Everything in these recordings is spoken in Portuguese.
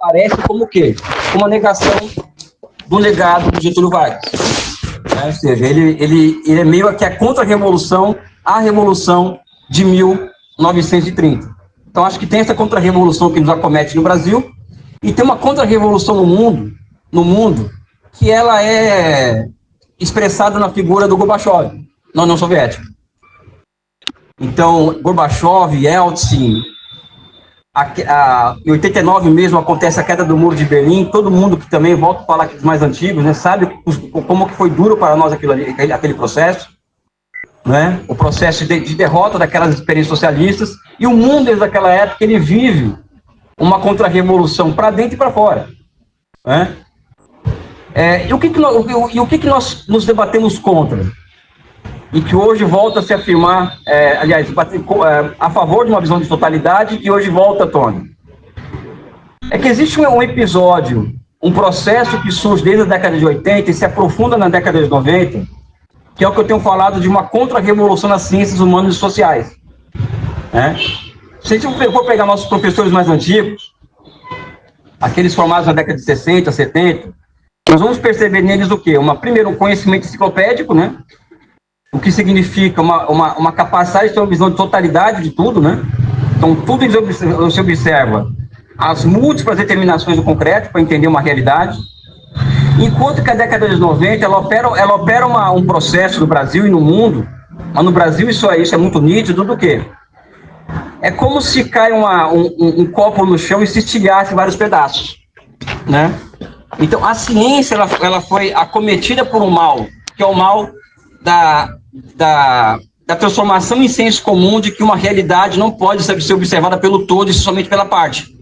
aparece como o quê? Como a negação do legado do Getúlio Vargas. Né? Ou seja, ele é meio que a contra-revolução à Revolução de 1930. Então, acho que tem essa contra-revolução que nos acomete no Brasil e tem uma contra-revolução no mundo, que ela é expressada na figura do Gorbachev, na União Soviética. Então, Gorbachev, Yeltsin, em 89 mesmo acontece a queda do Muro de Berlim, todo mundo que também, volto a falar aqui dos mais antigos, né, sabe como que foi duro para nós aquele processo, né, o processo de derrota daquelas experiências socialistas, e o mundo desde aquela época ele vive uma contra-revolução para dentro e para fora. Né? E o que nós nos debatemos contra? E que hoje volta a se afirmar, a favor de uma visão de totalidade, que hoje volta à tona. É que existe um episódio, um processo que surge desde a década de 80 e se aprofunda na década de 90, que é o que eu tenho falado de uma contra-revolução nas ciências humanas e sociais. Né? Se a gente for pegar nossos professores mais antigos, aqueles formados na década de 60, 70, nós vamos perceber neles o quê? Primeiro, um conhecimento enciclopédico, né? O que significa uma capacidade de ter uma visão de totalidade de tudo, né? Então, tudo se observa as múltiplas determinações do concreto para entender uma realidade, enquanto que a década de 90, ela opera um processo no Brasil e no mundo, mas no Brasil isso é muito nítido, do quê? É como se cai um copo no chão e se estilhasse vários pedaços, né? Então, a ciência, ela foi acometida por um mal, que é o mal da transformação em senso comum de que uma realidade não pode ser observada pelo todo e somente pela parte.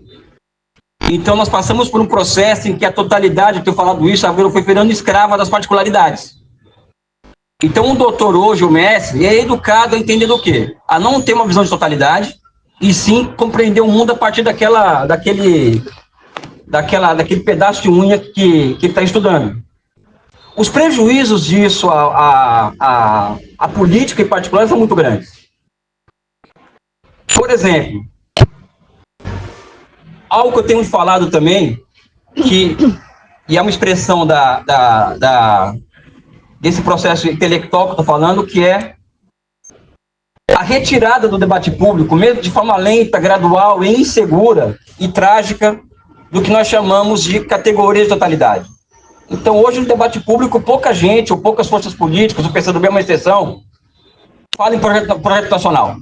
Então, nós passamos por um processo em que a totalidade, eu tenho falado isso, foi virando escrava das particularidades. Então, o doutor hoje, o mestre, é educado a entender do quê? A não ter uma visão de totalidade, e sim compreender o mundo a partir daquele pedaço de unha que ele está estudando. Os prejuízos disso à política em particular são muito grandes. Por exemplo, algo que eu tenho falado também, e é uma expressão desse processo intelectual que eu estou falando, que é a retirada do debate público, mesmo de forma lenta, gradual e insegura e trágica, do que nós chamamos de categorias de totalidade. Então, hoje, no debate público, pouca gente, ou poucas forças políticas, o PCdoB é uma exceção, fala em projeto nacional.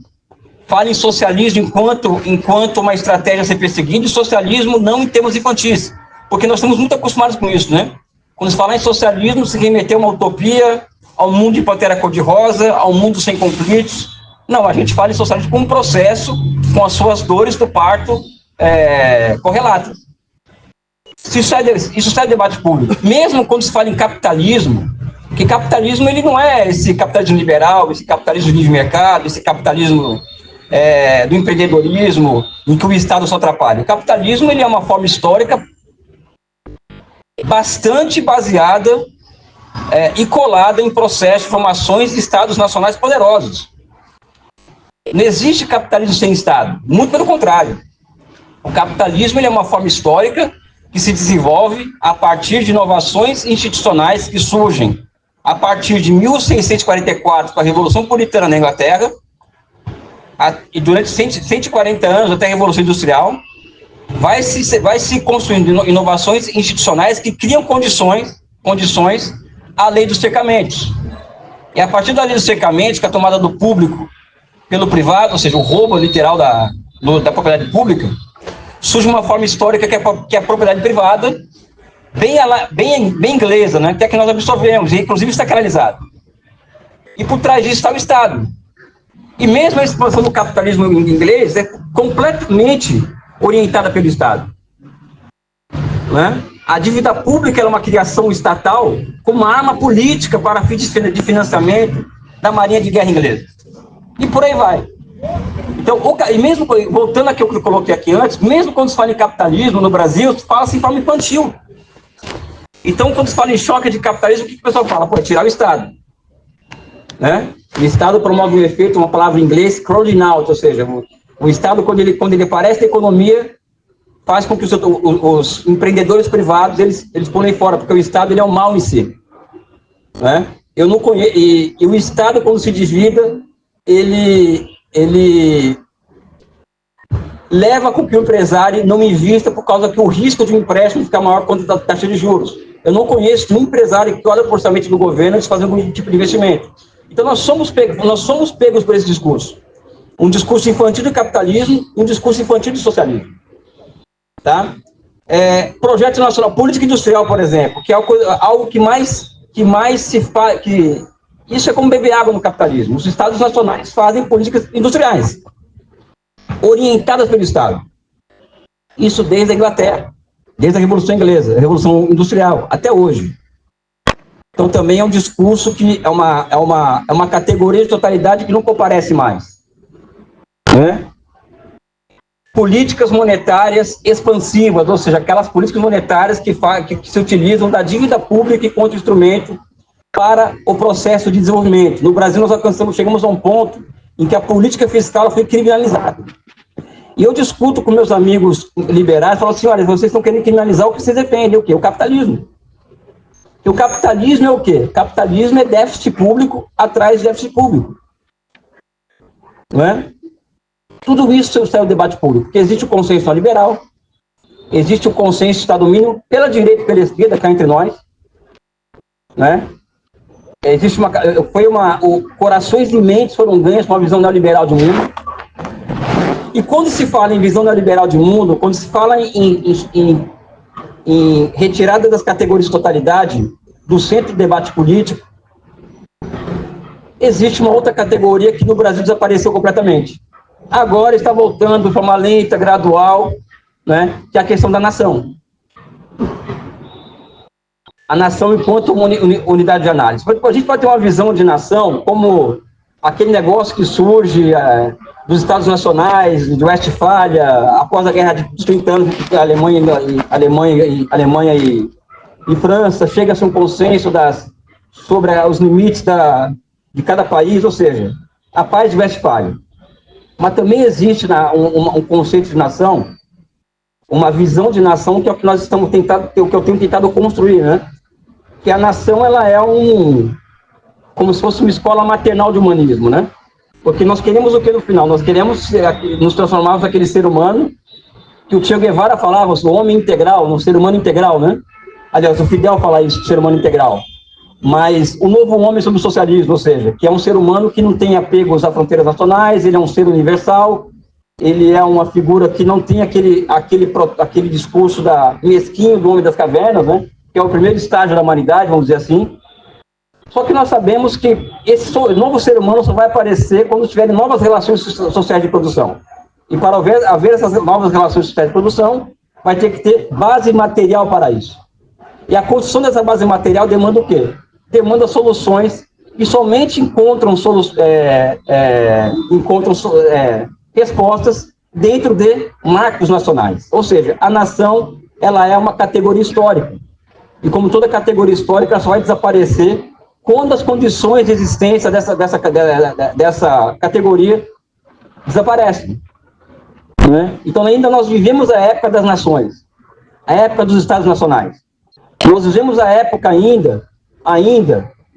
Fala em socialismo enquanto uma estratégia a ser perseguida, e socialismo não em termos infantis, porque nós estamos muito acostumados com isso, né? Quando se fala em socialismo, se remeter a uma utopia, ao mundo de Pantera Cor-de-Rosa, ao mundo sem conflitos. Não, a gente fala em socialismo como um processo, com as suas dores do parto correlatas. Isso sai do debate público. Mesmo quando se fala em capitalismo, que capitalismo ele não é esse capitalismo liberal, esse capitalismo de livre mercado, esse capitalismo do empreendedorismo, em que o Estado só atrapalha. O capitalismo ele é uma forma histórica bastante baseada e colada em processos de formações de Estados nacionais poderosos. Não existe capitalismo sem Estado, muito pelo contrário. O capitalismo ele é uma forma histórica que se desenvolve a partir de inovações institucionais que surgem a partir de 1644, com a Revolução Puritana na Inglaterra, e durante 140 anos até a Revolução Industrial, vai se construindo inovações institucionais que criam condições à lei dos cercamentos. E a partir da lei dos cercamentos, que é a tomada do público pelo privado, ou seja, o roubo literal da propriedade pública, surge uma forma histórica que é a propriedade privada, bem inglesa, né, que é a que nós absorvemos, e inclusive sacralizado. E por trás disso está o Estado. E mesmo a expansão do capitalismo inglês é completamente orientada pelo Estado. Né? A dívida pública é uma criação estatal como uma arma política para fins de financiamento da Marinha de Guerra inglesa. E por aí vai. Então, e mesmo, voltando àquilo que eu coloquei aqui antes, mesmo quando se fala em capitalismo no Brasil, se fala assim de forma infantil. Então, quando se fala em choque de capitalismo, o que o pessoal fala? Pô, é tirar o Estado. Né? O Estado promove um efeito, uma palavra em inglês, crowding out, ou seja, o Estado, quando ele aparece na economia, faz com que os empreendedores privados, eles pulem fora, porque o Estado, ele é um mal em si. Né? Eu não conheço, e o Estado, quando se desvida, ele leva com que o empresário não invista por causa que o risco de um empréstimo fica maior quanto a taxa de juros. Eu não conheço um empresário que olha para o orçamento do governo e faz algum tipo de investimento. Então, nós somos pegos por esse discurso. Um discurso infantil de capitalismo, um discurso infantil de socialismo. Tá? Projeto nacional, política industrial, por exemplo, que é algo que mais se faz, isso é como beber água no capitalismo. Os estados nacionais fazem políticas industriais, orientadas pelo Estado. Isso desde a Inglaterra, desde a Revolução Inglesa, a Revolução Industrial, até hoje. Então também é um discurso que é uma categoria de totalidade que não comparece mais. Né? Políticas monetárias expansivas, ou seja, aquelas políticas monetárias que se utilizam da dívida pública enquanto instrumento para o processo de desenvolvimento. No Brasil, nós chegamos a um ponto em que a política fiscal foi criminalizada. E eu discuto com meus amigos liberais, falo assim, olha, vocês estão querendo criminalizar o que vocês defendem, o quê? O capitalismo. E o capitalismo é o quê? O capitalismo é déficit público atrás de déficit público. Não é? Tudo isso sai do debate público, porque existe o consenso liberal, existe o consenso de Estado mínimo pela direita e pela esquerda, cá entre nós, né? Existe corações de mentes foram ganhos com uma visão neoliberal de mundo. E quando se fala em visão neoliberal de mundo, quando se fala em retirada das categorias de totalidade do centro do debate político, existe uma outra categoria que no Brasil desapareceu completamente. Agora está voltando de forma lenta, gradual, né, que é a questão da nação. A nação enquanto unidade de análise. A gente pode ter uma visão de nação como aquele negócio que surge dos Estados Nacionais, de Westfália, após a Guerra dos 30 anos entre Alemanha e França, chega-se a um consenso sobre os limites de cada país, ou seja, a paz de Westfália. Mas também existe um conceito de nação, uma visão de nação, que é o que nós estamos tentando, que eu tenho tentado construir, né? Que a nação, ela é como se fosse uma escola maternal de humanismo, né? Porque nós queremos o que no final? Nós queremos nos transformarmos naquele ser humano que o Che Guevara falava, o homem integral, no ser humano integral, né? Aliás, o Fidel fala isso, ser humano integral. Mas o novo homem sobre o socialismo, ou seja, que é um ser humano que não tem apegos a fronteiras nacionais, ele é um ser universal, ele é uma figura que não tem aquele discurso mesquinho do homem das cavernas, né? Que é o primeiro estágio da humanidade, vamos dizer assim. Só que nós sabemos que esse novo ser humano só vai aparecer quando tiverem novas relações sociais de produção. E para haver essas novas relações sociais de produção, vai ter que ter base material para isso. E a construção dessa base material demanda o quê? Demanda soluções que somente encontram respostas dentro de marcos nacionais. Ou seja, a nação, ela é uma categoria histórica. E como toda categoria histórica, ela só vai desaparecer quando as condições de existência dessa categoria desaparecem. Né? Então, ainda nós vivemos a época das nações, a época dos Estados nacionais. Nós vivemos a época ainda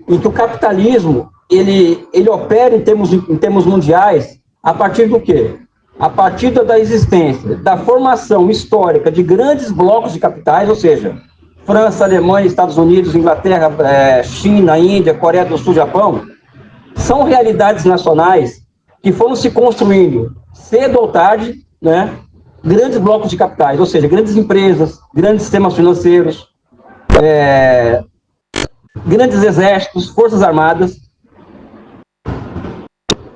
em que o capitalismo ele opera em termos mundiais a partir do quê? A partir da existência, da formação histórica de grandes blocos de capitais, ou seja, França, Alemanha, Estados Unidos, Inglaterra, China, Índia, Coreia do Sul, Japão, são realidades nacionais que foram se construindo cedo ou tarde, né? Grandes blocos de capitais, ou seja, grandes empresas, grandes sistemas financeiros, grandes exércitos, forças armadas.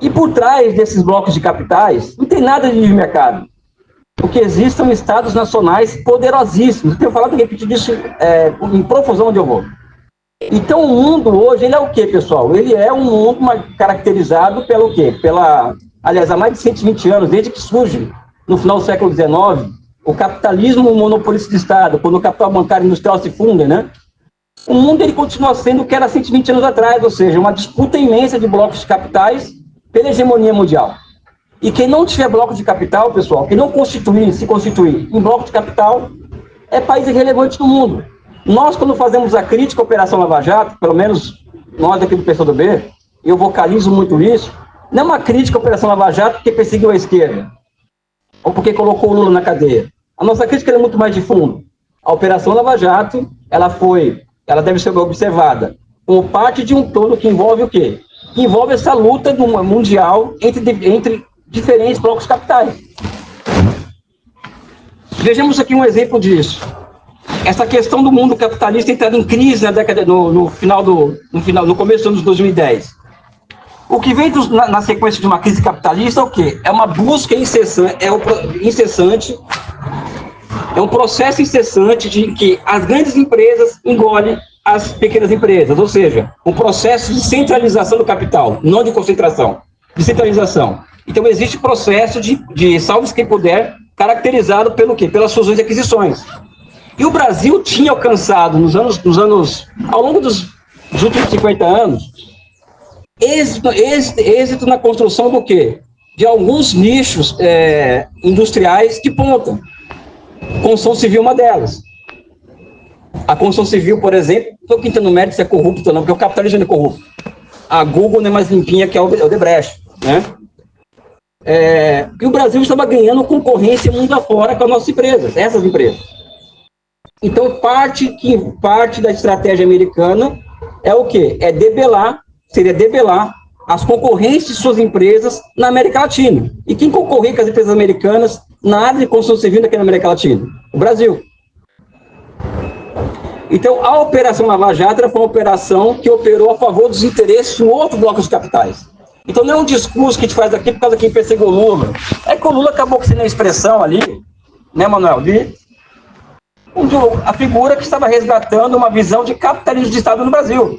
E por trás desses blocos de capitais, não tem nada de livre mercado. O que existe são estados nacionais poderosíssimos. Eu tenho falado e repetido isso em profusão onde eu vou. Então, o mundo hoje, ele é o quê, pessoal? Ele é um mundo caracterizado pelo quê? Aliás, há mais de 120 anos, desde que surge, no final do século XIX, o capitalismo monopolista de Estado, quando o capital bancário industrial se funde, né? O mundo, ele continua sendo o que era 120 anos atrás, ou seja, uma disputa imensa de blocos de capitais pela hegemonia mundial. E quem não tiver bloco de capital, pessoal, que não se constituir em bloco de capital, é país irrelevante no mundo. Nós, quando fazemos a crítica à Operação Lava Jato, pelo menos nós aqui do PCdoB, eu vocalizo muito isso, não é uma crítica à Operação Lava Jato porque perseguiu a esquerda, ou porque colocou o Lula na cadeia. A nossa crítica é muito mais de fundo. A Operação Lava Jato, ela deve ser observada como parte de um todo que envolve o quê? Que envolve essa luta mundial entre diferentes blocos capitais. Vejamos aqui um exemplo disso. Essa questão do mundo capitalista entrando em crise na década, no começo dos anos 2010. O que vem na sequência de uma crise capitalista é o quê? É uma busca incessante, é um processo incessante de que as grandes empresas engolem as pequenas empresas, ou seja, um processo de centralização do capital, não de concentração, de centralização. Então existe processo de salve-se quem puder, caracterizado pelo quê? Pelas fusões e aquisições. E o Brasil tinha alcançado, ao longo dos últimos 50 anos, êxito na construção do quê? De alguns nichos industriais de ponta. Construção civil é uma delas. A construção civil, por exemplo, estou quintando mérito se é corrupto ou não, porque o capitalismo é corrupto. A Google não é mais limpinha que a Odebrecht, né? E o Brasil estava ganhando concorrência mundo afora com as nossas empresas, essas empresas. Então, parte da estratégia americana é o quê? Seria debelar as concorrências de suas empresas na América Latina. E quem concorria com as empresas americanas na área de construção civil aqui na América Latina? O Brasil. Então, a Operação Lava Jato foi uma operação que operou a favor dos interesses de um outro bloco de capitais. Então, não é um discurso que a gente faz aqui por causa de quem perseguiu o Lula. É que o Lula acabou sendo a expressão ali, né, Manuel, a figura que estava resgatando uma visão de capitalismo de Estado no Brasil.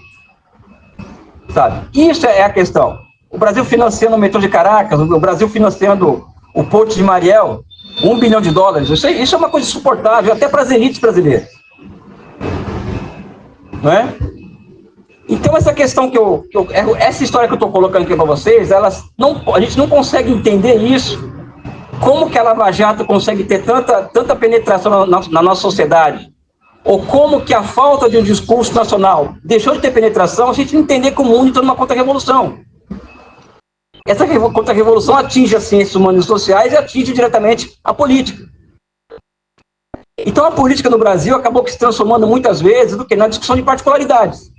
Sabe? Isso é a questão. O Brasil financiando o metrô de Caracas, o Brasil financiando o Porto de Mariel, $1 bilhão. Isso é uma coisa insuportável, até para as elites brasileiras. Não é? Então, essa questão essa história que eu estou colocando aqui para vocês, a gente não consegue entender isso. Como que a Lava Jato consegue ter tanta penetração na nossa sociedade? Ou como que a falta de um discurso nacional deixou de ter penetração, a gente não entender como o mundo está numa contra-revolução. Essa contra-revolução atinge as ciências humanas e sociais e atinge diretamente a política. Então a política no Brasil acabou se transformando muitas vezes na discussão de particularidades.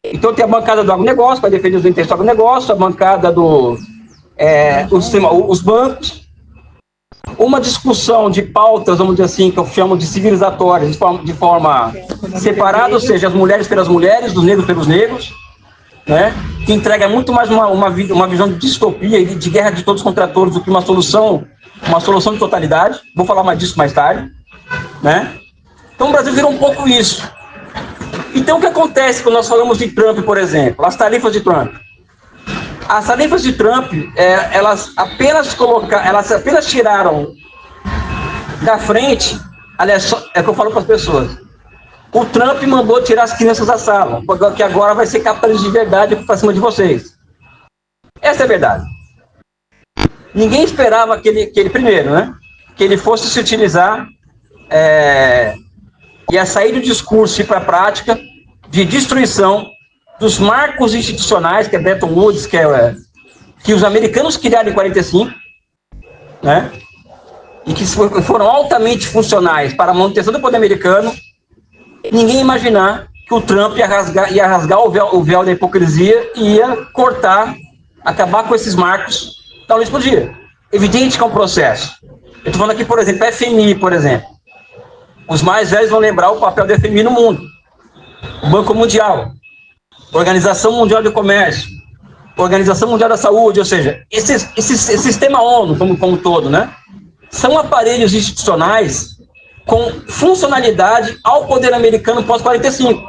Então tem a bancada do agronegócio, para defender os interesses do agronegócio, a bancada os bancos, uma discussão de pautas, vamos dizer assim, que eu chamo de civilizatórias, de forma separada, ou seja, as mulheres pelas mulheres, os negros pelos negros, né? Que entrega muito mais uma visão de distopia e de guerra de todos contra todos do que uma solução de totalidade. Vou falar mais disso mais tarde, né? Então o Brasil virou um pouco isso. Então o que acontece quando nós falamos de Trump, por exemplo? As tarifas de Trump. As tarifas de Trump, elas apenas tiraram da frente, aliás, é o que eu falo para as pessoas, o Trump mandou tirar as crianças da sala, porque agora vai ser capitalismo de verdade para cima de vocês. Essa é a verdade. Ninguém esperava que ele primeiro, né, que ele fosse se utilizar, ia sair do discurso e ir para a prática de destruição dos marcos institucionais, que é Bretton Woods, que os americanos criaram em 45, né? E que foram altamente funcionais para a manutenção do poder americano. Ninguém imaginar que o Trump ia rasgar o véu da hipocrisia e ia acabar com esses marcos da noite pro dia. Evidente que é um processo. Eu estou falando aqui, por exemplo, a FMI, por exemplo. Os mais velhos vão lembrar o papel da FMI no mundo. O Banco Mundial, Organização Mundial de Comércio, Organização Mundial da Saúde, ou seja, esse sistema ONU como um todo, né? São aparelhos institucionais com funcionalidade ao poder americano pós-45.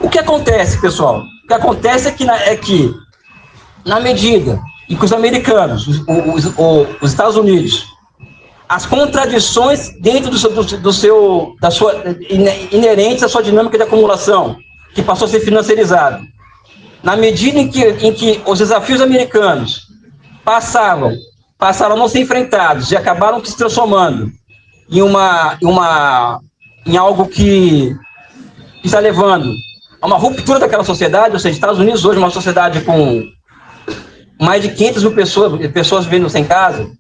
O que acontece, pessoal? O que acontece é que na medida em que os americanos, os Estados Unidos, as contradições dentro inerentes à sua dinâmica de acumulação, que passou a ser financiarizado, na medida em que os desafios americanos passavam passaram a não ser enfrentados e acabaram se transformando em algo que está levando a uma ruptura daquela sociedade, ou seja, Estados Unidos hoje é uma sociedade com mais de 500 mil pessoas vivendo sem casa,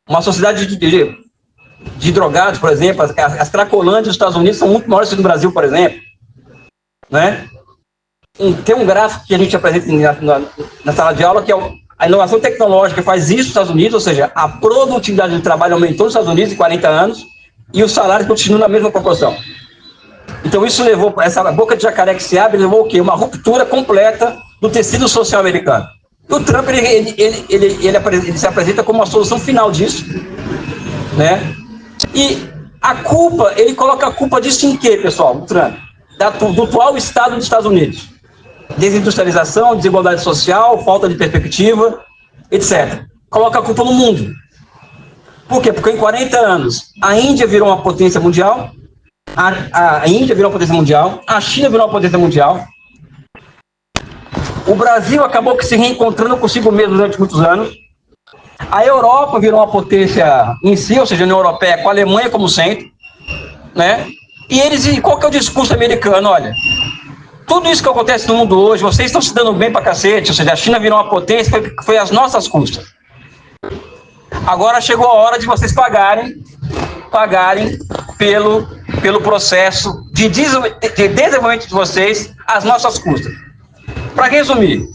uma sociedade de drogados, por exemplo, as cracolândias dos Estados Unidos são muito maiores que no Brasil, por exemplo, né? Tem um gráfico que a gente apresenta na sala de aula, que é a inovação tecnológica faz isso nos Estados Unidos, ou seja, a produtividade de trabalho aumentou nos Estados Unidos em 40 anos e os salários continuam na mesma proporção. Então isso levou, essa boca de jacaré que se abre, levou o quê? Uma ruptura completa do tecido social americano. E o Trump, ele se apresenta como uma solução final disso, né? E a culpa, ele coloca a culpa disso em quê, pessoal, o Trump? Do atual estado dos Estados Unidos. Desindustrialização, desigualdade social, falta de perspectiva, etc. Coloca a culpa no mundo. Por quê? Porque em 40 anos a Índia virou uma potência mundial, a Índia virou uma potência mundial, a China virou uma potência mundial, o Brasil acabou se reencontrando consigo mesmo durante muitos anos, a Europa virou uma potência em si, ou seja, a União Europeia com a Alemanha como centro, né? E qual que é o discurso americano? Olha, tudo isso que acontece no mundo hoje, vocês estão se dando bem pra cacete, ou seja, a China virou uma potência, foi às nossas custas. Agora chegou a hora de vocês pagarem pelo processo de desenvolvimento de vocês às nossas custas. Para resumir,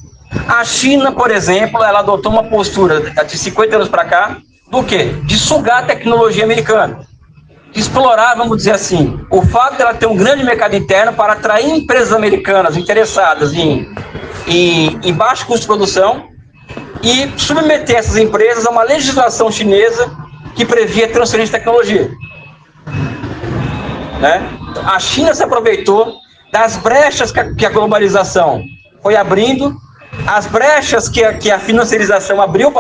a China, por exemplo, ela adotou uma postura de 50 anos para cá, do quê? De sugar a tecnologia americana. De explorar, vamos dizer assim, o fato de ela ter um grande mercado interno para atrair empresas americanas interessadas em baixo custo de produção e submeter essas empresas a uma legislação chinesa que previa transferência de tecnologia. Né? A China se aproveitou das brechas que a globalização foi abrindo, as brechas que a financiarização abriu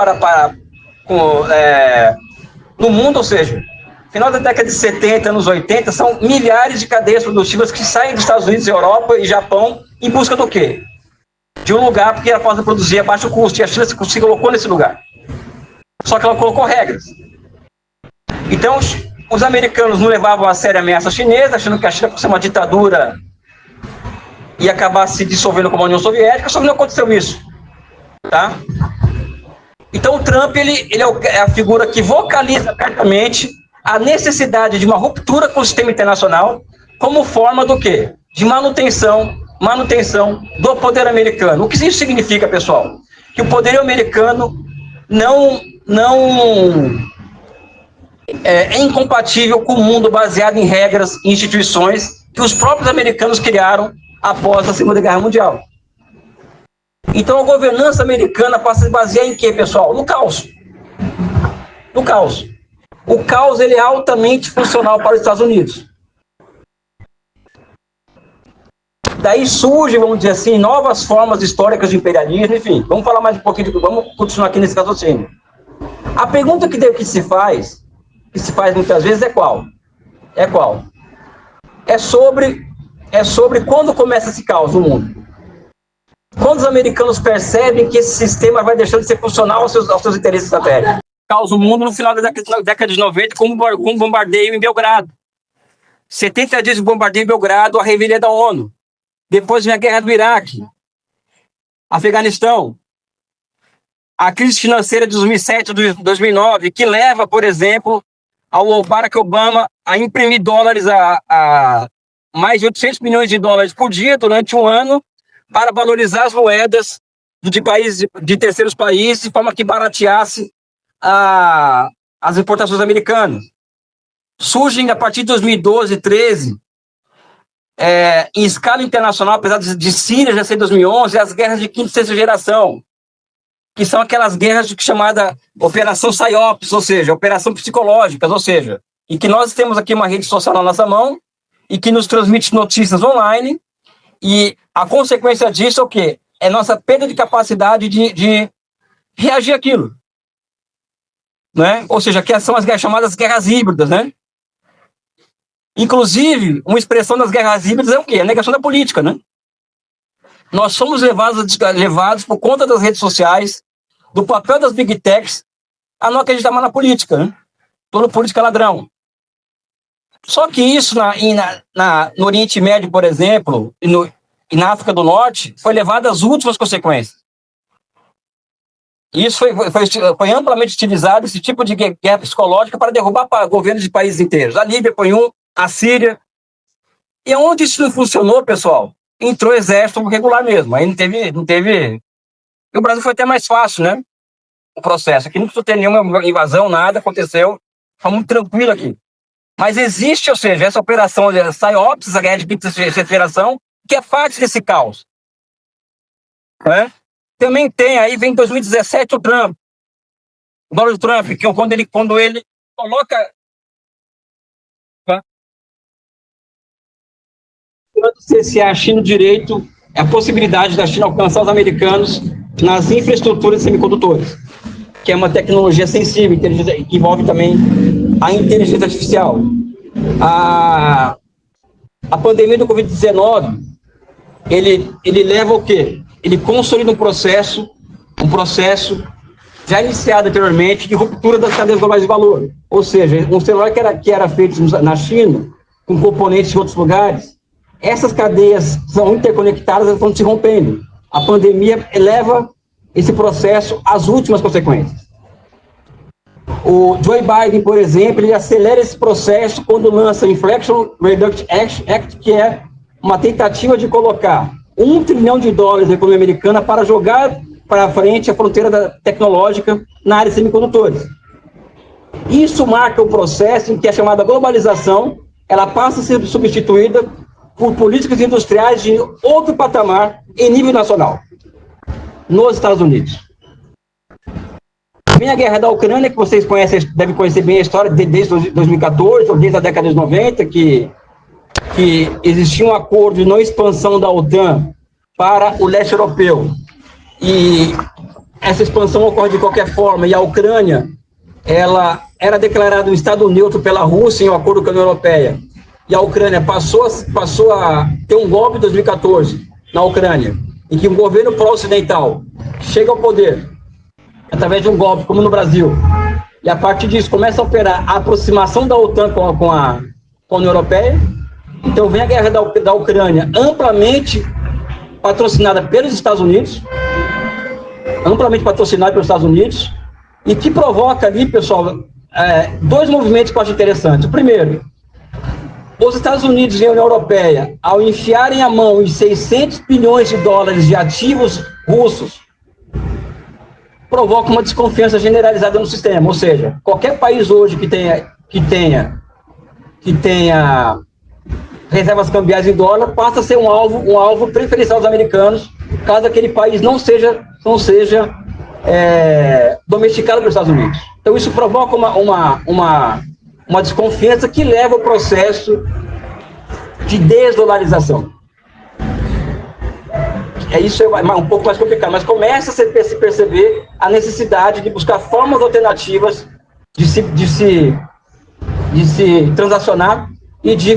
no mundo, ou seja, final da década de 70, anos 80, são milhares de cadeias produtivas que saem dos Estados Unidos, Europa e Japão em busca do quê? De um lugar porque ela pode produzir a baixo custo, e a China se colocou nesse lugar. Só que ela colocou regras. Então, os americanos não levavam a sério a ameaça chinesa, achando que a China, por ser uma ditadura, ia acabar se dissolvendo como a União Soviética, só que não aconteceu isso. Tá? Então, o Trump ele é a figura que vocaliza abertamente a necessidade de uma ruptura com o sistema internacional como forma do quê? De manutenção do poder americano. O que isso significa, pessoal? Que o poder americano não é incompatível com o mundo baseado em regras e instituições que os próprios americanos criaram após a Segunda Guerra Mundial. Então, a governança americana passa a se basear em quê, pessoal? No caos. No caos. O caos ele é altamente funcional para os Estados Unidos. Daí surgem, vamos dizer assim, novas formas históricas de imperialismo, enfim. Vamos falar mais um pouquinho, vamos continuar aqui nesse raciocínio. A pergunta que se faz muitas vezes é qual? É sobre quando começa esse caos no mundo. Quando os americanos percebem que esse sistema vai deixando de ser funcional aos seus interesses estratégicos. Caos no mundo no final da década de 90 com um bombardeio em Belgrado. 70 dias de bombardeio em Belgrado, a revelia da ONU. Depois vem a guerra do Iraque, Afeganistão, a crise financeira de 2007 e 2009, que leva, por exemplo, ao Barack Obama a imprimir dólares a mais de 800 milhões de dólares por dia durante um ano para valorizar as moedas de terceiros países de forma que barateasse as exportações americanas. Surgem a partir de 2012, 2013, em escala internacional, apesar de Síria já ser em 2011, as guerras de quinta e sexta geração, que são aquelas guerras chamada Operação Psyops, ou seja, operação psicológicas, ou seja, em que nós temos aqui uma rede social na nossa mão e que nos transmite notícias online, e a consequência disso é o quê? É nossa perda de capacidade de reagir àquilo. Né? Ou seja, que são as chamadas guerras híbridas, né? Inclusive, uma expressão das guerras híbridas é o quê? A negação da política, né? Nós somos levados por conta das redes sociais, do papel das big techs, a não acreditar mais na política, né? Todo político é ladrão. Só que isso no Oriente Médio, por exemplo, e na África do Norte, foi levado às últimas consequências. E isso foi amplamente utilizado, esse tipo de guerra psicológica, para derrubar governos de países inteiros. A Líbia foi um, a Síria. E onde isso não funcionou, pessoal, entrou exército regular mesmo. Aí não teve... E o Brasil foi até mais fácil, né? O processo. Aqui não precisou ter nenhuma invasão, nada aconteceu. Foi muito tranquilo aqui. Mas existe, ou seja, essa operação de PSYOPS, a guerra de federação, que é parte desse caos. Né? Também tem, aí vem em 2017 o Trump. O Donald Trump, que quando ele coloca... Se a China direito, é a possibilidade da China alcançar os americanos nas infraestruturas de semicondutores, que é uma tecnologia sensível, que envolve também a inteligência artificial. A pandemia do Covid-19, ele leva o quê? Ele consolida um processo já iniciado anteriormente de ruptura das cadeias globais de valor. Ou seja, um celular que era feito na China, com componentes de outros lugares, essas cadeias são interconectadas, elas estão se rompendo. A pandemia leva esse processo às últimas consequências. O Joe Biden, por exemplo, ele acelera esse processo quando lança o Inflation Reduction Act, que é uma tentativa de colocar $1 trilhão na economia americana para jogar para frente a fronteira tecnológica na área de semicondutores. Isso marca o processo em que a chamada globalização ela passa a ser substituída por políticas industriais de outro patamar em nível nacional, nos Estados Unidos. Vem a guerra da Ucrânia, que vocês devem conhecer bem a história, desde 2014, ou desde a década de 90, que existia um acordo de não expansão da OTAN para o leste europeu. E essa expansão ocorre de qualquer forma, e a Ucrânia, ela era declarada um estado neutro pela Rússia em um acordo com a União Europeia. E a Ucrânia passou a ter um golpe em 2014 na Ucrânia, em que um governo pró-ocidental chega ao poder através de um golpe, como no Brasil, e a partir disso começa a operar a aproximação da OTAN com a União Europeia. Então vem a guerra da Ucrânia, amplamente patrocinada pelos Estados Unidos, e que provoca ali, pessoal, dois movimentos que eu acho interessantes. O primeiro, os Estados Unidos e a União Europeia, ao enfiarem a mão em $600 bilhões de ativos russos, provoca uma desconfiança generalizada no sistema. Ou seja, qualquer país hoje que tenha reservas cambiais em dólar passa a ser um alvo preferencial dos americanos, caso aquele país não seja domesticado pelos Estados Unidos. Então isso provoca uma desconfiança que leva ao processo de desdolarização. Isso é um pouco mais complicado, mas começa a se perceber a necessidade de buscar formas alternativas de se transacionar e de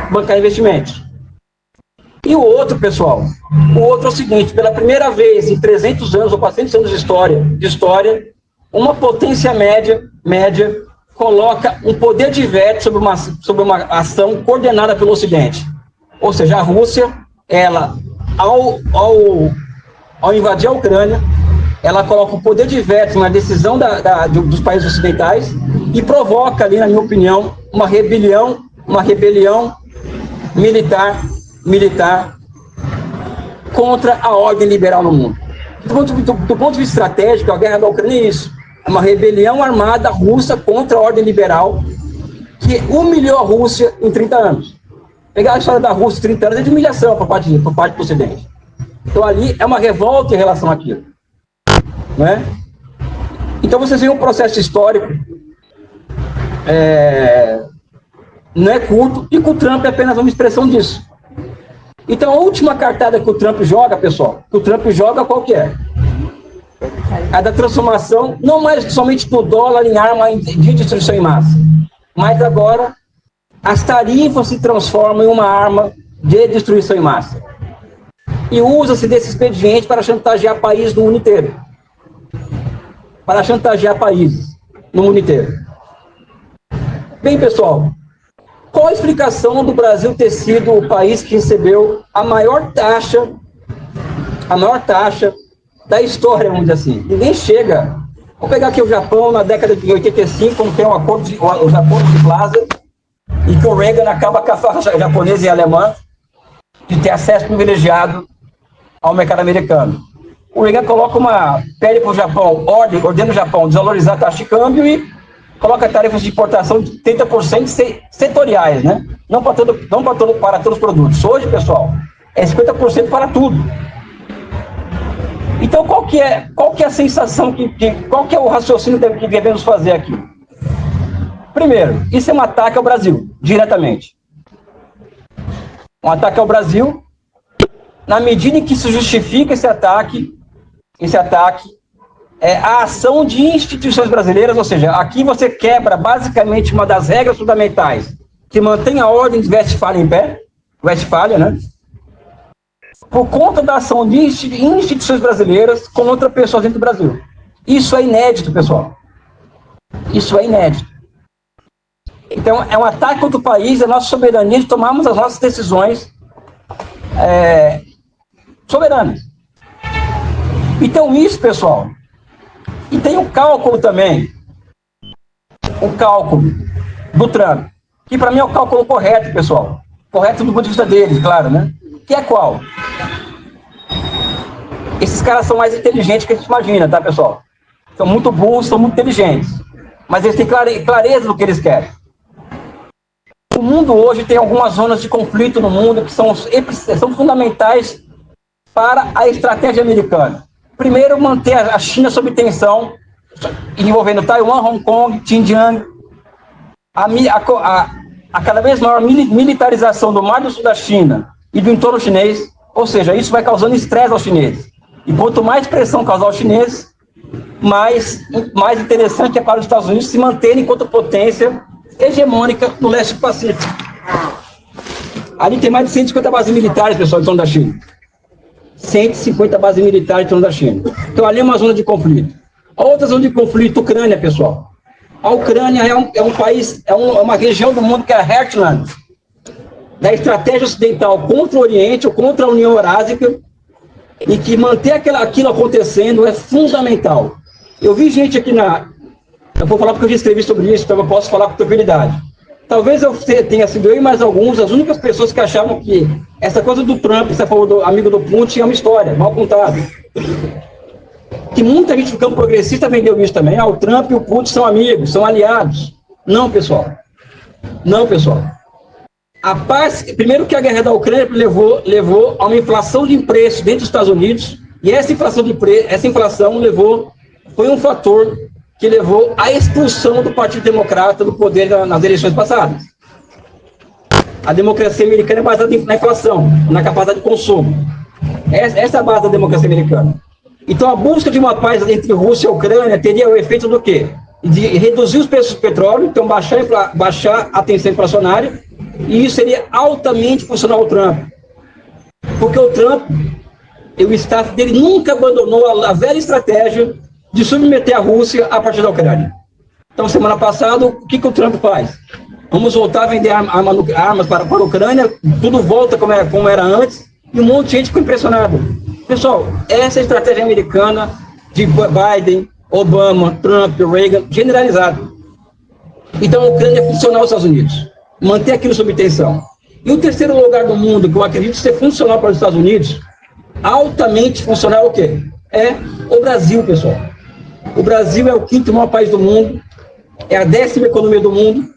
bancar investimentos. E o outro, pessoal, é o seguinte: pela primeira vez em 300 anos ou 400 anos de história, uma potência média coloca um poder de veto sobre uma ação coordenada pelo Ocidente. Ou seja, a Rússia, ela, ao invadir a Ucrânia, ela coloca o poder de veto na decisão dos países ocidentais e provoca ali, na minha opinião, uma rebelião militar contra a ordem liberal no mundo. Do ponto de vista estratégico, a guerra da Ucrânia é isso. É uma rebelião armada russa contra a ordem liberal que humilhou a Rússia em 30 anos. Pegar a história da Rússia em 30 anos é de humilhação por parte do Ocidente. Então ali é uma revolta em relação àquilo. Não é? Então vocês veem um processo histórico não é curto, e que o Trump é apenas uma expressão disso. Então a última cartada que o Trump joga, pessoal, qual que é? A da transformação, não mais somente do dólar em arma de destruição em massa, mas agora as tarifas se transformam em uma arma de destruição em massa. E usa-se desse expediente para chantagear países do mundo inteiro. Para chantagear países. no mundo inteiro. Bem, pessoal, qual a explicação do Brasil ter sido o país que recebeu a maior taxa da história, vamos dizer assim? Ninguém chega. Vou pegar aqui o Japão, na década de 85, quando tem um acordo o Acordo de Plaza, e que o Reagan acaba com a farra japonesa e alemã de ter acesso privilegiado ao mercado americano. O Reagan pede para o Japão, ordena o Japão desvalorizar a taxa de câmbio e coloca tarifas de importação de 30% setoriais, né? Não para todos os produtos. Hoje, pessoal, é 50% para tudo. Então, qual que é a sensação, qual que é o raciocínio que devemos fazer aqui? Primeiro, isso é um ataque ao Brasil, diretamente. Um ataque ao Brasil, na medida em que se justifica esse ataque é a ação de instituições brasileiras, ou seja, aqui você quebra basicamente uma das regras fundamentais que mantém a ordem de Westfália em pé, Westfália, né? Por conta da ação de instituições brasileiras contra pessoas dentro do Brasil. Isso é inédito, pessoal. Isso é inédito. Então, é um ataque contra o país, a nossa soberania de tomarmos as nossas decisões soberanas. Então, isso, pessoal. E tem um cálculo também. O cálculo do Trump. Que, para mim, é o cálculo correto, pessoal. Correto do ponto de vista deles, claro, né? Que é qual? Esses caras são mais inteligentes que a gente imagina, tá, pessoal? São muito burros, são muito inteligentes. Mas eles têm clareza do que eles querem. O mundo hoje tem algumas zonas de conflito no mundo que são fundamentais para a estratégia americana. Primeiro, manter a China sob tensão, envolvendo Taiwan, Hong Kong, Xinjiang, a cada vez maior militarização do Mar do Sul da China e do entorno chinês, ou seja, isso vai causando estresse aos chineses. E quanto mais pressão causar aos chineses, mais interessante é para os Estados Unidos se manterem enquanto potência hegemônica no leste do Pacífico. Ali tem mais de 150 bases militares, pessoal, em torno da China. 150 bases militares em torno da China. Então, ali é uma zona de conflito. A outra zona de conflito, Ucrânia, pessoal. A Ucrânia é um país, é uma região do mundo que é a Heartland da estratégia ocidental contra o Oriente ou contra a União Eurásica, e que manter aquilo acontecendo é fundamental. Eu vi gente aqui eu vou falar porque eu já escrevi sobre isso, então eu posso falar com tranquilidade. Talvez eu tenha sido eu e mais alguns, as únicas pessoas que achavam que essa coisa do Trump, você falou do amigo do Putin, é uma história, mal contada. Que muita gente do campo progressista vendeu isso também. O Trump e o Putin são amigos, são aliados. Não, pessoal. Não, pessoal. A paz, primeiro que a guerra da Ucrânia levou a uma inflação de preços dentro dos Estados Unidos, e essa inflação foi um fator que levou à expulsão do Partido Democrata do poder nas eleições passadas. A democracia americana é baseada na inflação, na capacidade de consumo. Essa é a base da democracia americana. Então, a busca de uma paz entre Rússia e Ucrânia teria o efeito do quê? De reduzir os preços do petróleo, então baixar a tensão inflacionária, e isso seria altamente funcional ao Trump. Porque o Trump, o staff dele nunca abandonou a velha estratégia de submeter a Rússia a partir da Ucrânia. Então, semana passada, o que o Trump faz? Vamos voltar a vender armas para a Ucrânia, tudo volta como era antes, e um monte de gente ficou impressionado. Pessoal, essa é a estratégia americana de Biden, Obama, Trump, Reagan, generalizado. Então, a Ucrânia é funcional aos Estados Unidos. Manter aquilo sob tensão. E o terceiro lugar do mundo, que eu acredito ser funcional para os Estados Unidos, altamente funcional, é o quê? É o Brasil, pessoal. O Brasil é o quinto maior país do mundo, é a 10ª economia do mundo.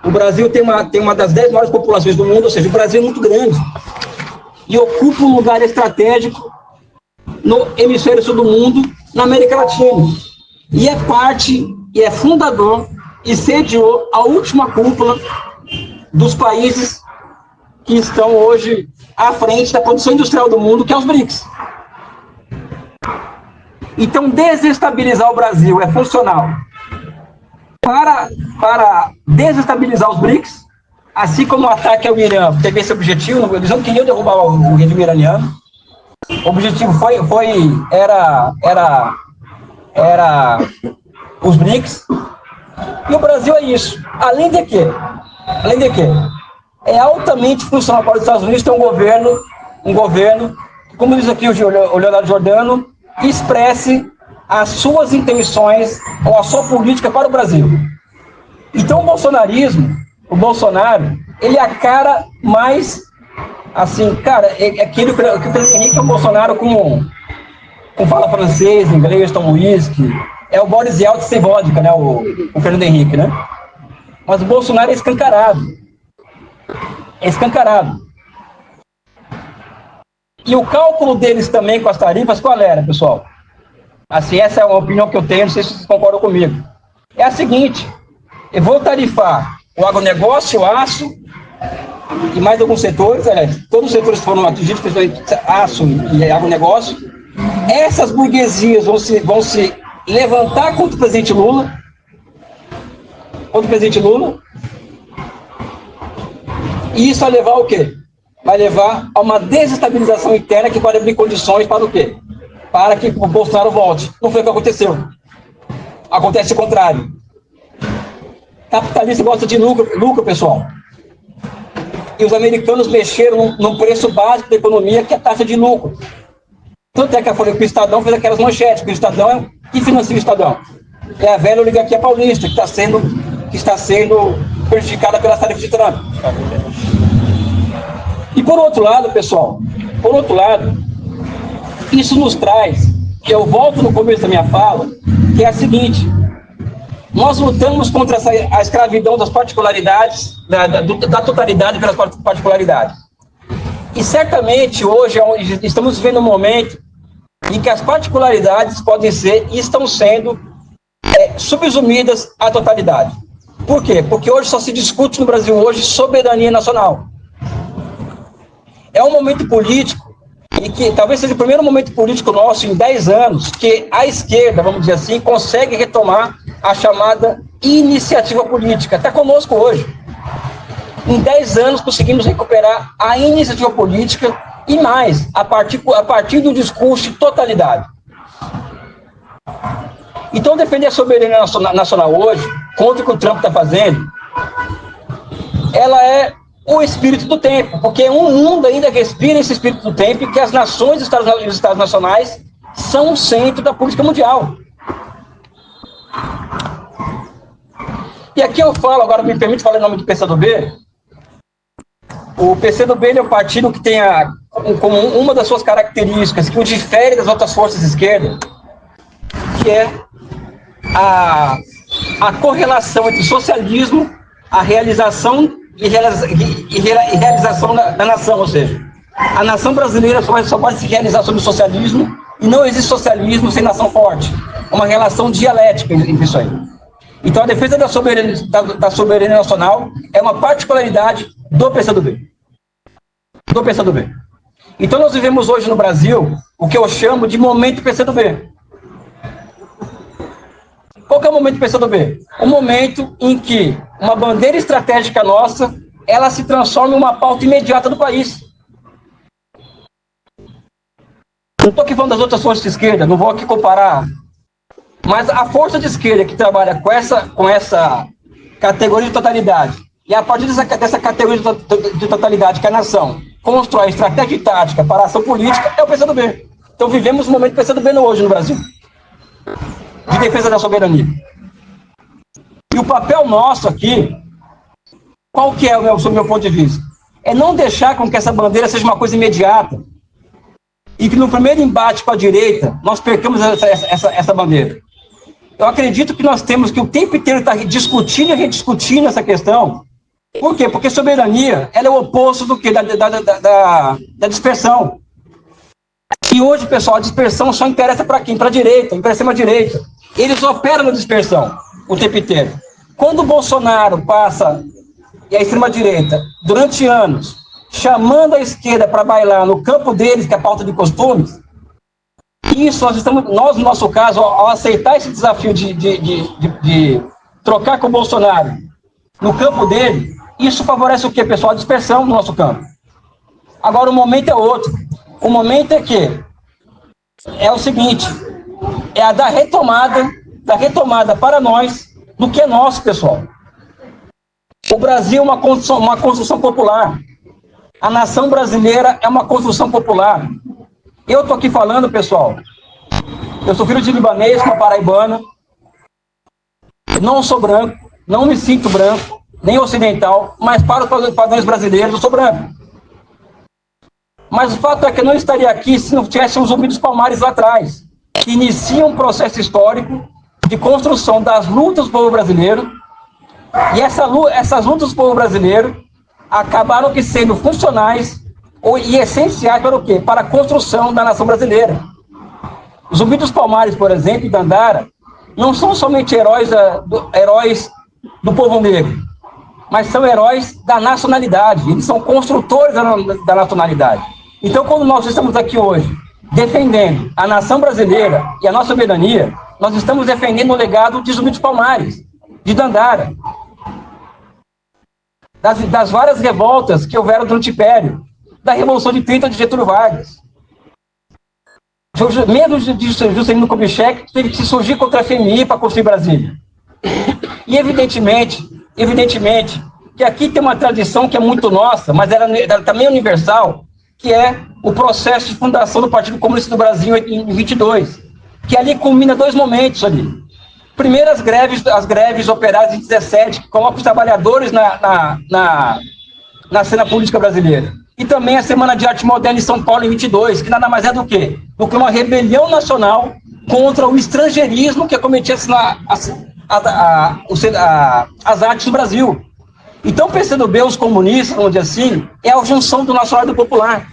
O Brasil tem uma das 10 maiores populações do mundo, ou seja, o Brasil é muito grande. E ocupa um lugar estratégico no hemisfério sul do mundo, na América Latina. E é fundador e sediou a última cúpula dos países que estão hoje à frente da produção industrial do mundo, que é os BRICS. Então, desestabilizar o Brasil é funcional para desestabilizar os BRICS, assim como o ataque ao Irã teve esse objetivo. Eles não queriam derrubar o regime iraniano. O objetivo era os BRICS, E o Brasil é isso. Além de que, é altamente funcional para os Estados Unidos ter um governo, como diz aqui o Leonardo Giordano, que expresse as suas intenções ou a sua política para o Brasil. Então o Bolsonaro, ele é a cara mais, assim, cara, é aquele que o Fernando Henrique é o Bolsonaro com fala francês, inglês, toma uísque, é o Boris Yeltsin sem vodka, né, o Fernando Henrique, né? Mas o Bolsonaro é escancarado. E o cálculo deles também com as tarifas, qual era, pessoal? Assim, essa é uma opinião que eu tenho, não sei se vocês concordam comigo. É a seguinte, eu vou tarifar o agronegócio, o aço, e mais alguns setores, todos os setores foram atingidos, principalmente aço e agronegócio. Essas burguesias vão se levantar contra o presidente Lula, e isso vai levar ao quê? Vai levar a uma desestabilização interna que pode abrir condições para o quê? Para que o Bolsonaro volte. Não foi o que aconteceu. Acontece o contrário. Capitalista gosta de lucro, pessoal. E os americanos mexeram num preço básico da economia, que é a taxa de lucro. Tanto é que eu falei que o Estadão fez aquelas manchetes, que o Estadão é que financia o Estadão. É a velha oligarquia paulista, que está sendo prejudicada pelas tarifas de Trump. E por outro lado, pessoal, isso nos traz, que eu volto no começo da minha fala, que é a seguinte: nós lutamos contra a escravidão das particularidades, da totalidade pelas particularidades. E certamente hoje estamos vivendo um momento em que as particularidades podem ser e estão sendo subsumidas à totalidade. Por quê? Porque hoje só se discute no Brasil hoje soberania nacional. É um momento político, e que talvez seja o primeiro momento político nosso em 10 anos, que a esquerda, vamos dizer assim, consegue retomar a chamada iniciativa política. Está conosco hoje. Em 10 anos conseguimos recuperar a iniciativa política e mais, a partir do discurso de totalidade. Então, defender a soberania nacional hoje, contra o que o Trump está fazendo, ela é o espírito do tempo, porque um mundo ainda respira esse espírito do tempo, e que as nações e os estados nacionais são o centro da política mundial. E aqui eu falo, agora me permite falar em nome do PCdoB. O PCdoB é um partido que tem como uma das suas características, que o difere das outras forças de esquerda, que é a correlação entre socialismo, a realização e realização da nação, ou seja, a nação brasileira só pode se realizar sob o socialismo, e não existe socialismo sem nação forte. É uma relação dialética entre isso aí. Então, a defesa da soberania nacional é uma particularidade do PCdoB. Então, nós vivemos hoje no Brasil o que eu chamo de momento PCdoB. Qual que é o momento PCdoB? O momento em que uma bandeira estratégica nossa, ela se transforma em uma pauta imediata do país. Não estou aqui falando das outras forças de esquerda, não vou aqui comparar, mas a força de esquerda que trabalha com essa categoria de totalidade, e a partir dessa categoria de totalidade que a nação constrói estratégia e tática para a ação política, é o PCdoB. Então vivemos um momento PCdoB hoje no Brasil, de defesa da soberania. E o papel nosso aqui, qual que é, sob o meu ponto de vista? É não deixar com que essa bandeira seja uma coisa imediata, e que no primeiro embate com a direita, nós percamos essa bandeira. Eu acredito que nós temos que o tempo inteiro estar discutindo e rediscutindo essa questão. Por quê? Porque soberania, ela é o oposto do quê? Da dispersão. E hoje, pessoal, a dispersão só interessa para quem? Para a direita, interessa para a direita. Eles operam na dispersão o tempo inteiro. Quando o Bolsonaro passa, e a extrema-direita, durante anos, chamando a esquerda para bailar no campo deles, que é a pauta de costumes, isso nós, no nosso caso, ao aceitar esse desafio de trocar com o Bolsonaro no campo dele, isso favorece o quê, pessoal? A dispersão no nosso campo. Agora, o momento é outro. O momento é o seguinte, é a da retomada para nós do que é nosso, pessoal. O Brasil é uma construção popular. A nação brasileira é uma construção popular. Eu estou aqui falando, pessoal, eu sou filho de libanês, uma paraibana, não sou branco, não me sinto branco, nem ocidental, mas para os padrões brasileiros eu sou branco. Mas o fato é que eu não estaria aqui se não tivesse os Zumbi dos Palmares lá atrás, que iniciam um processo histórico de construção das lutas do povo brasileiro, e essas lutas do povo brasileiro acabaram que sendo funcionais e essenciais para o quê? Para a construção da nação brasileira. Os Zumbi dos Palmares, por exemplo, e Dandara, não são somente heróis do povo negro, mas são heróis da nacionalidade, eles são construtores da nacionalidade. Então, quando nós estamos aqui hoje, defendendo a nação brasileira e a nossa soberania, nós estamos defendendo o legado de Zumbi dos Palmares, de Dandara, das várias revoltas que houveram durante o Império, da Revolução de 30 de Getúlio Vargas. Mesmo de Juscelino Kubitschek, teve que surgir contra a FMI para construir Brasília. E evidentemente, que aqui tem uma tradição que é muito nossa, mas ela também universal, que é o processo de fundação do Partido Comunista do Brasil em 22, que ali culmina dois momentos ali. Primeiro, as greves operárias em 17, que colocam os trabalhadores na cena política brasileira. E também a Semana de Arte Moderna em São Paulo em 22, que nada mais é do que uma rebelião nacional contra o estrangeirismo que acometia as artes do Brasil. Então, pensando bem, os comunistas, vamos dizer assim, é a junção do nacional e do popular.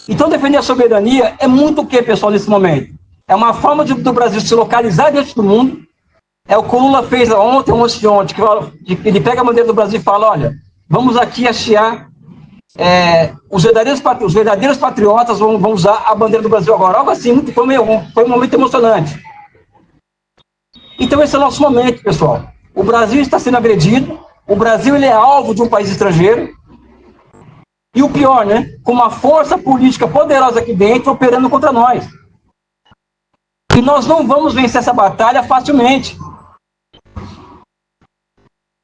Então, defender a soberania é muito o que, pessoal, nesse momento? É uma forma do Brasil se localizar diante do mundo. É o que o Lula fez ontem, que ele pega a bandeira do Brasil e fala, olha, vamos aqui hastear, os verdadeiros patriotas vão usar a bandeira do Brasil agora. Algo assim, foi um momento emocionante. Então, esse é o nosso momento, pessoal. O Brasil está sendo agredido, o Brasil ele é alvo de um país estrangeiro, e o pior, né, com uma força política poderosa aqui dentro operando contra nós. E nós não vamos vencer essa batalha facilmente.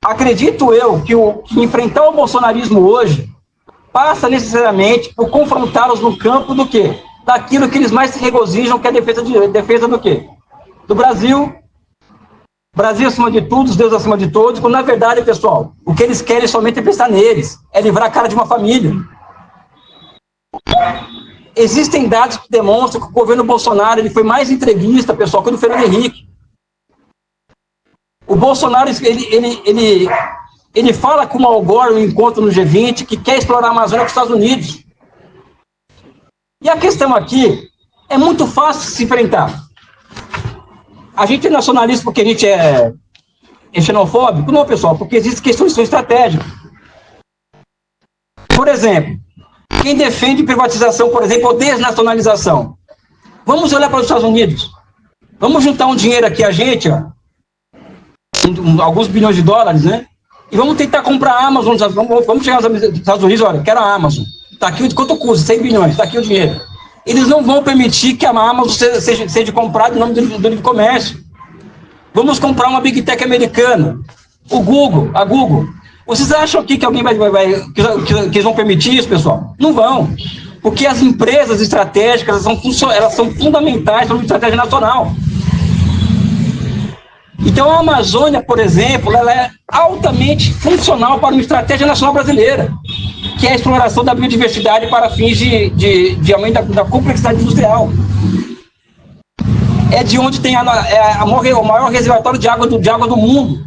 Acredito eu que enfrentar o bolsonarismo hoje passa necessariamente por confrontá-los no campo do quê? Daquilo que eles mais se regozijam, que é a defesa do quê? Do Brasil. Brasil acima de tudo, Deus acima de todos, quando na verdade, pessoal, o que eles querem somente é pensar neles, é livrar a cara de uma família. Existem dados que demonstram que o governo Bolsonaro ele foi mais entreguista, pessoal, que o do Fernando Henrique. O Bolsonaro, ele fala com o Al Gore no encontro no G20 que quer explorar a Amazônia com os Estados Unidos. E a questão aqui é muito fácil de se enfrentar. A gente é nacionalista porque a gente é xenofóbico? Não, pessoal, porque existem questões estratégicas. Por exemplo, quem defende privatização, por exemplo, ou desnacionalização? Vamos olhar para os Estados Unidos. Vamos juntar um dinheiro aqui, a gente, ó, alguns bilhões de dólares, né? E vamos tentar comprar a Amazon. Vamos chegar nos Estados Unidos, olha, quero a Amazon. Está aqui, quanto custa? 100 bilhões, está aqui o dinheiro. Eles não vão permitir que a Amazon seja comprada em nome do livre comércio. Vamos comprar uma Big Tech americana, a Google. Vocês acham aqui que alguém que eles vão permitir isso, pessoal? Não vão. Porque as empresas estratégicas, elas são fundamentais para uma estratégia nacional. Então, a Amazônia, por exemplo, ela é altamente funcional para uma estratégia nacional brasileira, que é a exploração da biodiversidade para fins de aumento da complexidade industrial. É de onde tem o maior reservatório de água do mundo.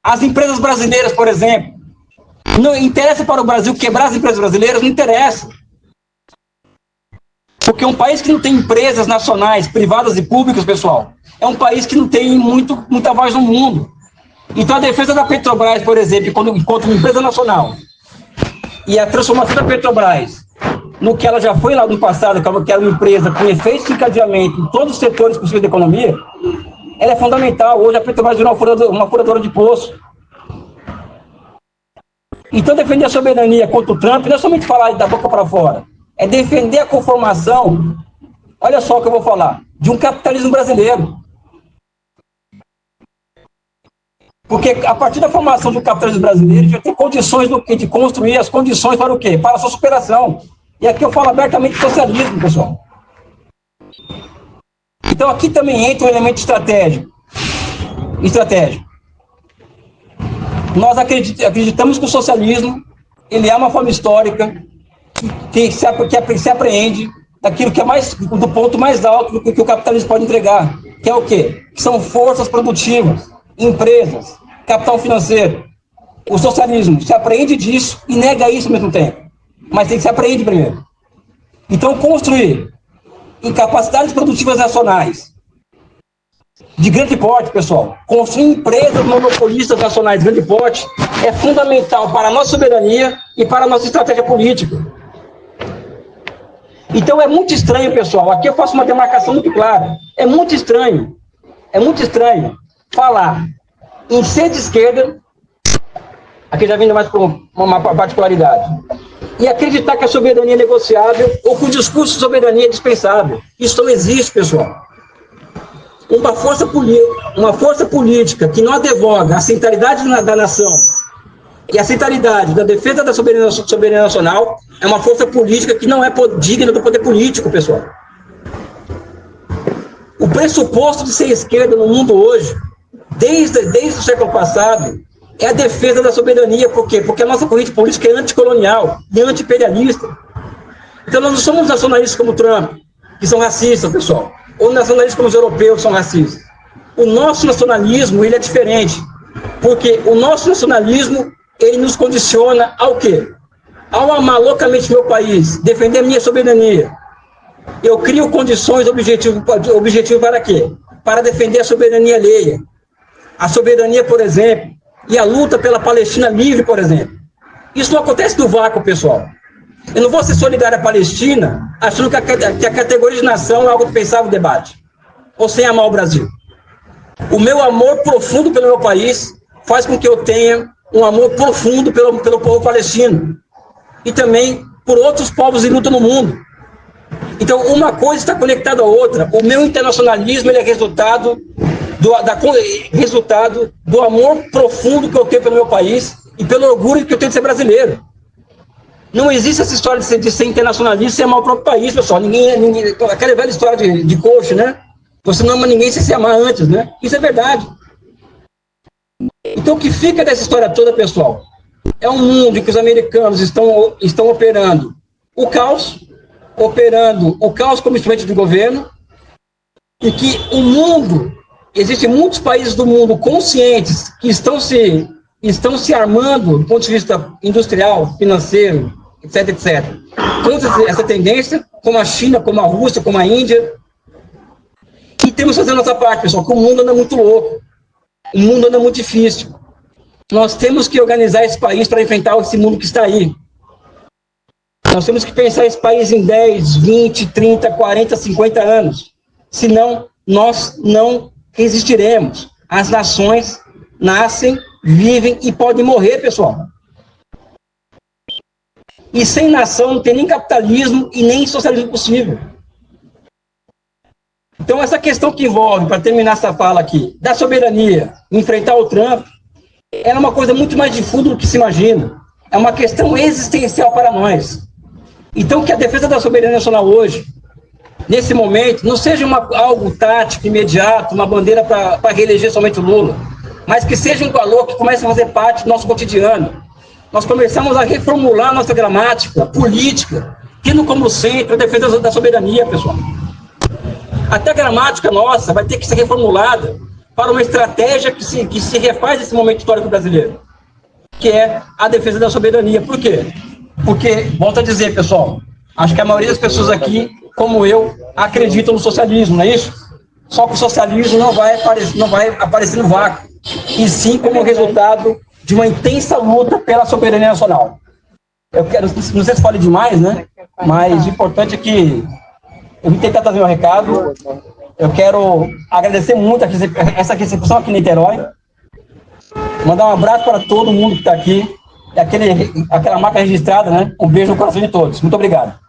As empresas brasileiras, por exemplo, não interessa para o Brasil quebrar as empresas brasileiras? Não interessa. Porque um país que não tem empresas nacionais, privadas e públicas, pessoal, é um país que não tem muita voz no mundo. Então, a defesa da Petrobras, por exemplo, enquanto uma empresa nacional, e a transformação da Petrobras no que ela já foi lá no passado, que era uma empresa com efeito de encadeamento em todos os setores possíveis da economia, ela é fundamental. Hoje a Petrobras virou uma furadora de poço. Então, defender a soberania contra o Trump não é somente falar da boca para fora, é defender a conformação. Olha só o que eu vou falar. de um capitalismo brasileiro. Porque a partir da formação do capitalismo brasileiro, a gente vai ter condições do quê? De construir as condições para o quê? Para a sua superação. E aqui eu falo abertamente de socialismo, pessoal. Então aqui também entra um elemento estratégico. Nós acreditamos que o socialismo, ele é uma forma histórica que se apreende daquilo que é do ponto mais alto do que o capitalismo pode entregar, que é o quê? Que são forças produtivas, empresas, capital financeiro. O socialismo se apreende disso e nega isso ao mesmo tempo, mas tem que se apreende primeiro. Então, construir em capacidades produtivas nacionais de grande porte, pessoal, construir empresas monopolistas nacionais de grande porte é fundamental para a nossa soberania e para a nossa estratégia política. Então é muito estranho, pessoal, aqui eu faço uma demarcação muito clara, é muito estranho falar em ser de esquerda, aqui já vindo mais por uma particularidade, e acreditar que a soberania é negociável ou que o discurso de soberania é dispensável. Isso não existe, pessoal. Uma força política que não advoga a centralidade da nação e a centralidade da defesa da soberania nacional é uma força política que não é digna do poder político, pessoal. O pressuposto de ser esquerda no mundo hoje, desde o século passado, é a defesa da soberania. Por quê? Porque a nossa corrente política é anticolonial e anti-imperialista. Então nós não somos nacionalistas como Trump, que são racistas, pessoal, ou nacionalistas como os europeus, que são racistas. O nosso nacionalismo, ele é diferente, porque o nosso nacionalismo, ele nos condiciona ao quê? Ao amar loucamente meu país, defender minha soberania. Eu crio condições objetivo para quê? Para defender a soberania alheia. A soberania, por exemplo, e a luta pela Palestina livre, por exemplo. Isso não acontece no vácuo, pessoal. Eu não vou ser solidário à Palestina achando que a categoria de nação é algo pensável no debate, ou sem amar o Brasil. O meu amor profundo pelo meu país faz com que eu tenha um amor profundo pelo povo palestino e também por outros povos em luta no mundo. Então, uma coisa está conectada à outra. O meu internacionalismo, ele é resultado do amor profundo que eu tenho pelo meu país e pelo orgulho que eu tenho de ser brasileiro. Não existe essa história de ser internacionalista e amar o próprio país, pessoal. Aquela velha história de coach, né? Você não ama ninguém sem se amar antes, né? Isso é verdade. Então, o que fica dessa história toda, pessoal, é um mundo em que os americanos estão operando o caos como instrumento de governo, e que o mundo, existem muitos países do mundo conscientes que estão se armando do ponto de vista industrial, financeiro, etc, etc. Contra essa tendência, como a China, como a Rússia, como a Índia. E temos que fazer a nossa parte, pessoal, porque o mundo anda muito louco. O mundo anda muito difícil. Nós temos que organizar esse país para enfrentar esse mundo que está aí. Nós temos que pensar esse país em 10, 20, 30, 40, 50 anos. Senão, nós não resistiremos. As nações nascem, vivem e podem morrer, pessoal. E sem nação não tem nem capitalismo e nem socialismo possível. Então, essa questão que envolve, para terminar essa fala aqui, da soberania, enfrentar o Trump, é uma coisa muito mais de fundo do que se imagina. É uma questão existencial para nós. Então, que a defesa da soberania nacional hoje, nesse momento, não seja algo tático, imediato, uma bandeira para reeleger somente o Lula, mas que seja um valor que comece a fazer parte do nosso cotidiano. Nós começamos a reformular nossa gramática política, tendo como centro a defesa da soberania, pessoal. Até a gramática nossa vai ter que ser reformulada para uma estratégia que se refaz esse momento histórico brasileiro, que é a defesa da soberania. Por quê? Porque, volto a dizer, pessoal, acho que a maioria das pessoas aqui, como eu, acreditam no socialismo, não é isso? Só que o socialismo não vai aparecer no vácuo, e sim como resultado de uma intensa luta pela soberania nacional. Eu quero, não sei se falei demais, né? Mas o importante é que eu vim tentar trazer um recado. Eu quero agradecer muito essa recepção aqui em Niterói. Mandar um abraço para todo mundo que está aqui. Aquela marca registrada, né? Um beijo no coração de todos. Muito obrigado.